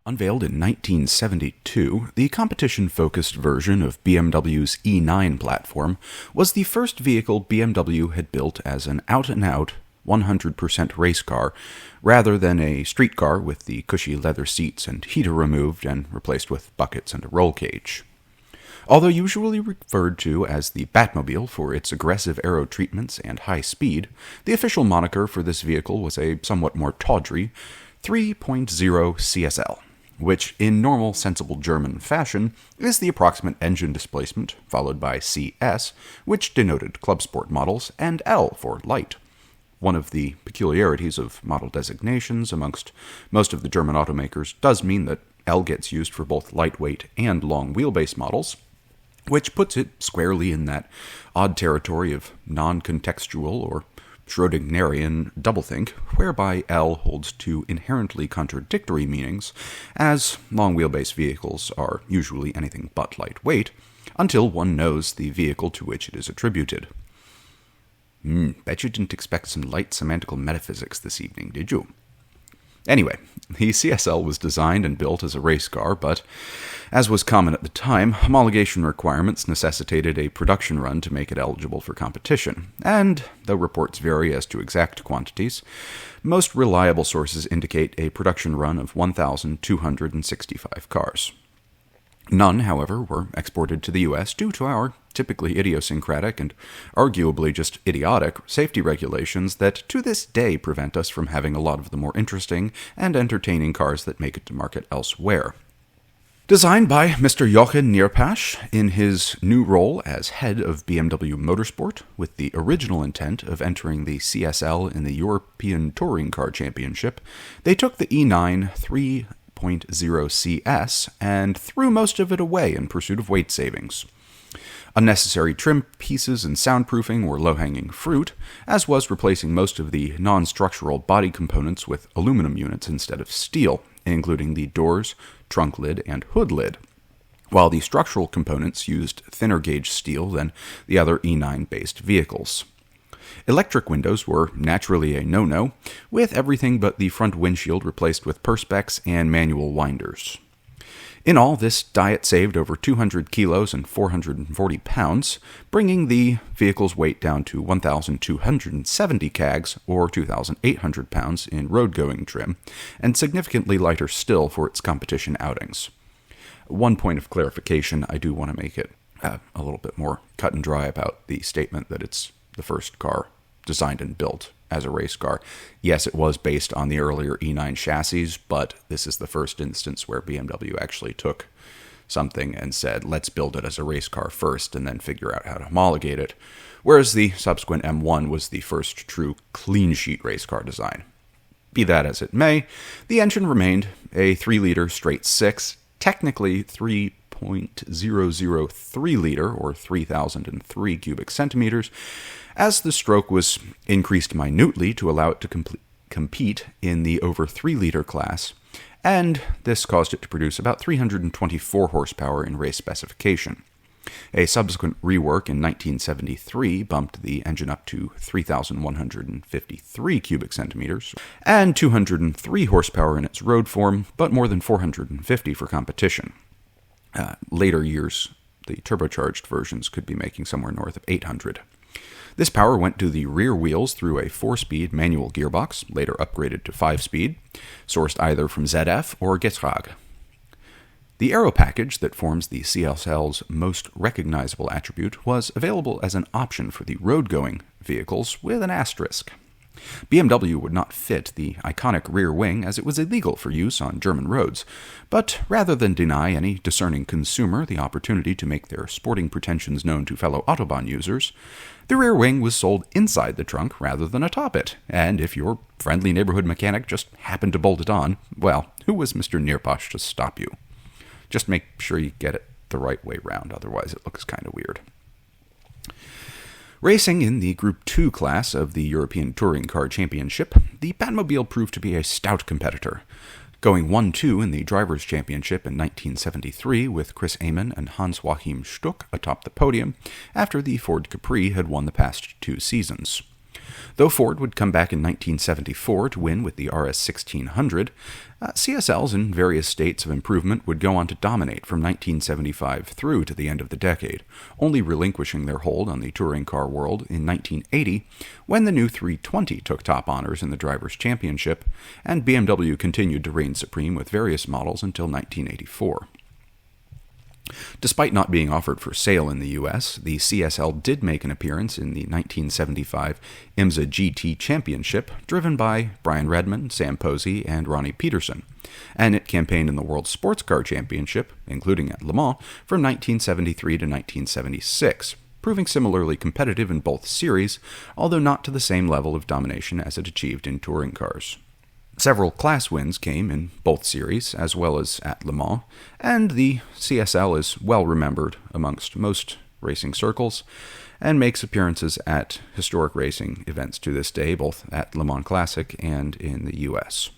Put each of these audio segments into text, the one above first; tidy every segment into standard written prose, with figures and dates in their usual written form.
Unveiled in 1972, the competition-focused version of BMW's E9 platform was the first vehicle BMW had built as an out-and-out 100% race car, rather than a street car with the cushy leather seats and heater removed and replaced with buckets and a roll cage. Although usually referred to as the Batmobile for its aggressive aero treatments and high speed, the official moniker for this vehicle was a somewhat more tawdry 3.0 CSL, which, in normal, sensible German fashion, is the approximate engine displacement, followed by CS, which denoted club sport models, and L for light. One of the peculiarities of model designations amongst most of the German automakers does mean that L gets used for both lightweight and long wheelbase models, which puts it squarely in that odd territory of non-contextual or Schrödingerian doublethink, whereby L holds two inherently contradictory meanings, as long wheelbase vehicles are usually anything but lightweight, until one knows the vehicle to which it is attributed. Bet you didn't expect some light semantical metaphysics this evening, did you? Anyway, the CSL was designed and built as a race car, but, as was common at the time, homologation requirements necessitated a production run to make it eligible for competition, and, though reports vary as to exact quantities, most reliable sources indicate a production run of 1,265 cars. None, however, were exported to the U.S. due to our typically idiosyncratic and arguably just idiotic safety regulations that to this day prevent us from having a lot of the more interesting and entertaining cars that make it to market elsewhere. Designed by Mr. Jochen Nierpasch in his new role as head of BMW Motorsport, with the original intent of entering the CSL in the European Touring Car Championship, they took the E9 3.0 CS and threw most of it away in pursuit of weight savings. Unnecessary trim pieces and soundproofing were low-hanging fruit, as was replacing most of the non-structural body components with aluminum units instead of steel, including the doors, trunk lid, and hood lid, while the structural components used thinner gauge steel than the other E9-based vehicles. Electric windows were naturally a no-no, with everything but the front windshield replaced with perspex and manual winders. In all, this diet saved over 200 kilos and 440 pounds, bringing the vehicle's weight down to 1,270 kgs, or 2,800 pounds in road-going trim, and significantly lighter still for its competition outings. One point of clarification, I do want to make it a little bit more cut and dry about the statement that it's the first car designed and built as a race car. Yes, it was based on the earlier E9 chassis, but this is the first instance where BMW actually took something and said, let's build it as a race car first and then figure out how to homologate it, whereas the subsequent M1 was the first true clean sheet race car design. Be that as it may, the engine remained a 3-liter straight 6, technically 3.003-liter or 3,003 cubic centimeters, as the stroke was increased minutely to allow it to compete in the over 3-liter class, and this caused it to produce about 324 horsepower in race specification. A subsequent rework in 1973 bumped the engine up to 3,153 cubic centimeters, and 203 horsepower in its road form, but more than 450 for competition. Later years, the turbocharged versions could be making somewhere north of 800. This power went to the rear wheels through a 4-speed manual gearbox, later upgraded to 5-speed, sourced either from ZF or Getrag. The aero package that forms the CSL's most recognizable attribute was available as an option for the road-going vehicles with an asterisk. BMW would not fit the iconic rear wing as it was illegal for use on German roads, but rather than deny any discerning consumer the opportunity to make their sporting pretensions known to fellow Autobahn users, the rear wing was sold inside the trunk rather than atop it, and if your friendly neighborhood mechanic just happened to bolt it on, well, who was Mr. Nierpasch to stop you? Just make sure you get it the right way round, otherwise it looks kind of weird. Racing in the Group 2 class of the European Touring Car Championship, the Batmobile proved to be a stout competitor, going 1-2 in the Drivers' Championship in 1973 with Chris Amon and Hans-Joachim Stuck atop the podium after the Ford Capri had won the past 2 seasons. Though Ford would come back in 1974 to win with the RS 1600, CSLs in various states of improvement would go on to dominate from 1975 through to the end of the decade, only relinquishing their hold on the touring car world in 1980 when the new 320 took top honors in the Drivers' Championship, and BMW continued to reign supreme with various models until 1984. Despite not being offered for sale in the US, the CSL did make an appearance in the 1975 IMSA GT Championship, driven by Brian Redman, Sam Posey, and Ronnie Peterson, and it campaigned in the World Sports Car Championship, including at Le Mans, from 1973 to 1976, proving similarly competitive in both series, although not to the same level of domination as it achieved in touring cars. Several class wins came in both series, as well as at Le Mans, and the CSL is well remembered amongst most racing circles, and makes appearances at historic racing events to this day, both at Le Mans Classic and in the US.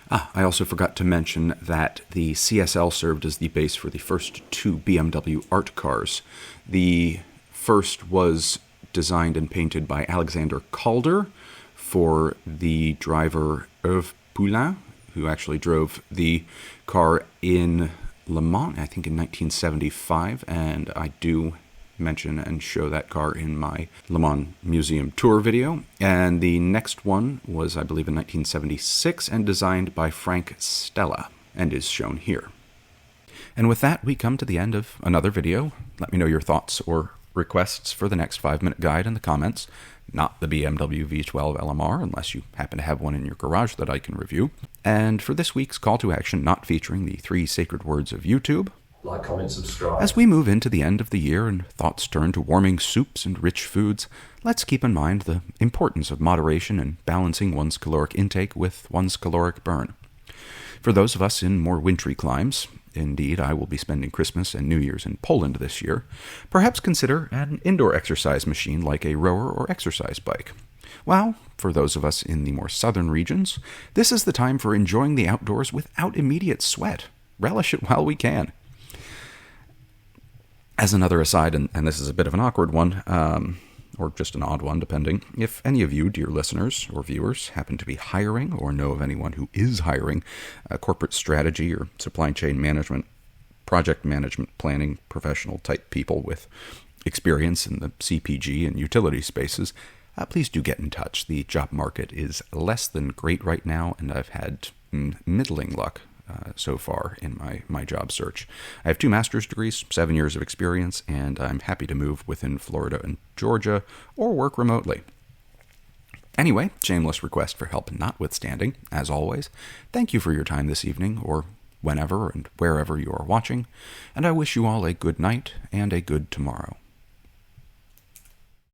I also forgot to mention that the CSL served as the base for the first two BMW art cars. The first was designed and painted by Alexander Calder, for the driver of Poulain, who actually drove the car in Le Mans, I think in 1975, and I do mention and show that car in my Le Mans Museum tour video. And the next one was, I believe, in 1976 and designed by Frank Stella, and is shown here. And with that, we come to the end of another video. Let me know your thoughts or requests for the next 5-minute guide in the comments. Not the BMW V12 LMR, unless you happen to have one in your garage that I can review. And for this week's call to action, not featuring the 3 sacred words of YouTube. Like, comment, subscribe. As we move into the end of the year and thoughts turn to warming soups and rich foods, let's keep in mind the importance of moderation and balancing one's caloric intake with one's caloric burn. For those of us in more wintry climes, indeed, I will be spending Christmas and New Year's in Poland this year, perhaps consider an indoor exercise machine like a rower or exercise bike. While, for those of us in the more southern regions, this is the time for enjoying the outdoors without immediate sweat. Relish it while we can. As another aside, and this is a bit of an awkward one, or just an odd one, depending, if any of you, dear listeners or viewers, happen to be hiring or know of anyone who is hiring corporate strategy or supply chain management, project management planning professional type people with experience in the CPG and utility spaces, please do get in touch. The job market is less than great right now, and I've had middling luck so far in my job search. I have 2 master's degrees, 7 years of experience, and I'm happy to move within Florida and Georgia or work remotely. Anyway, shameless request for help notwithstanding, as always, thank you for your time this evening, or whenever and wherever you are watching, and I wish you all a good night and a good tomorrow.